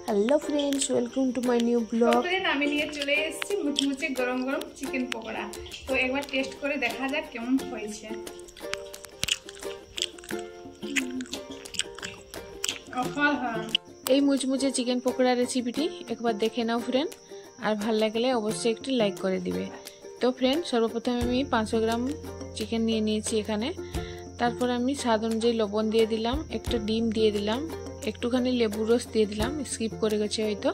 Hello friends, welcome to my new blog. Friend আমি নিয়ে চলে এসেছি মুচমুচে গরম গরম চিকেন পকোড়া। তো একবার টেস্ট করে দেখা যাক কেমন হয়েছে। এই মুচমুচে চিকেন পকোড়া রেসিপিটি একবার দেখে নাও ফ্রেন্ড, আর ভালো লাগলে অবশ্যই একটু লাইক করে দিবে। তো ফ্রেন্ড, সর্বপ্রথম আমি 500 গ্রাম চিকেন নিয়ে নিয়েছি এখানে। তারপর আমি স্বাদ অনুযায়ী লবণ দিয়ে দিলাম, একটা ডিম দিয়ে দিলাম, একটুখানি লেবুর রস দিয়ে দিলাম, স্কিপ করে গেছে হয়তো।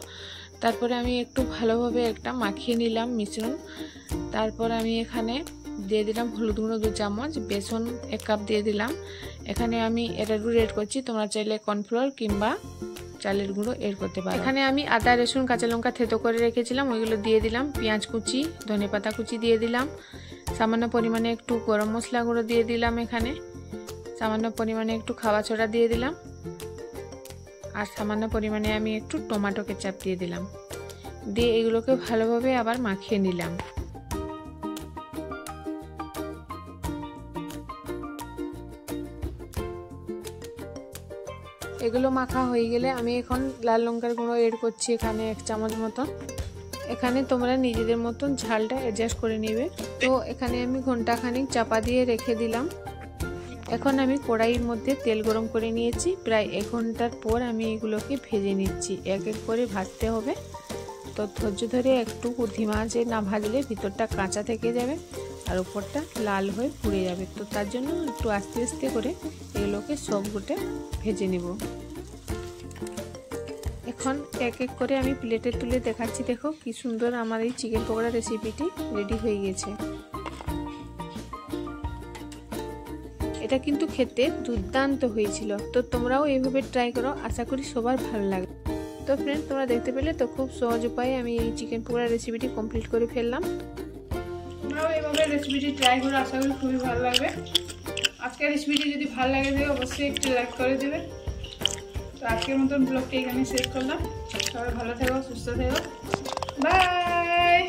তারপরে আমি একটু ভালোভাবে একটা মাখিয়ে নিলাম মিশ্রণ। তারপর আমি এখানে দিয়ে দিলাম হলুদ গুঁড়ো 2 চামচ, বেসন 1 কাপ দিয়ে দিলাম। এখানে আমি এরারুট এড করছি, তোমরা চাইলে কর্নফ্লোর কিংবা চালের গুঁড়ো এড করতে পারো। এখানে আমি আদা রসুন কাঁচা লঙ্কা থেতো করে রেখেছিলাম, ওইগুলো দিয়ে দিলাম। পেঁয়াজ কুচি, ধনেপাতা কুচি দিয়ে দিলাম। সামান্য পরিমাণে একটু গরম মশলা গুঁড়ো দিয়ে দিলাম। এখানে সামান্য পরিমাণে একটু খাওয়া সোডা দিয়ে দিলাম, আর সামান্য পরিমাণে আমি একটু টমেটো কেচাপ দিয়ে দিলাম। দিয়ে এগুলোকে ভালোভাবে আবার মাখিয়ে নিলাম। এগুলো মাখা হয়ে গেলে আমি এখন লাল লঙ্কার গুঁড়ো এড করছি এখানে 1 চামচ মতন। এখানে তোমরা নিজেদের মতন ঝালটা অ্যাডজাস্ট করে নেবে। তো এখানে আমি ঘন্টাখানিক চাপা দিয়ে রেখে দিলাম। এখন আমি কড়াইয়ের মধ্যে তেল গরম করে নিয়েছি। প্রায় 1 ঘন্টার পর আমি এগুলোকে ভেজে নিচ্ছি। এক এক করে ভাজতে হবে, তো ধৈর্য ধরে একটু ধিমা আঁচে না ভাজলে ভিতরটা কাঁচা থেকে যাবে আর উপরটা লাল হয়ে পুড়ে যাবে। তো তার জন্য একটু আস্তে আস্তে করে এগুলোকে সবগুলো ভেজে নেব। এখন এক এক করে আমি প্লেটে তুলে দেখাচ্ছি। দেখো কি সুন্দর আমার এই চিকেন পকোড়া রেসিপিটি রেডি হয়ে গেছে। এটা কিন্তু খেতে দুর্দান্ত হয়েছিল। তো তোমরাও এইভাবে ট্রাই করো, আশা করি সবার ভালো লাগবে। তো ফ্রেন্ড, তোমরা দেখতে পেলে তো খুব সহজ উপায়ে আমি এই চিকেন পকোড়া রেসিপিটি কমপ্লিট করে ফেললাম। তোমরাও এইভাবে রেসিপিটি ট্রাই করো, আশা করি খুবই ভালো লাগবে। আজকের রেসিপিটি যদি ভালো লাগে থাকে অবশ্যই একটু লাইক করে দেবে। তো আজকের মতন ব্লগটি এখানে শেষ করলাম। সবাই ভালো থেকো, সুস্থ থেকো, বাই।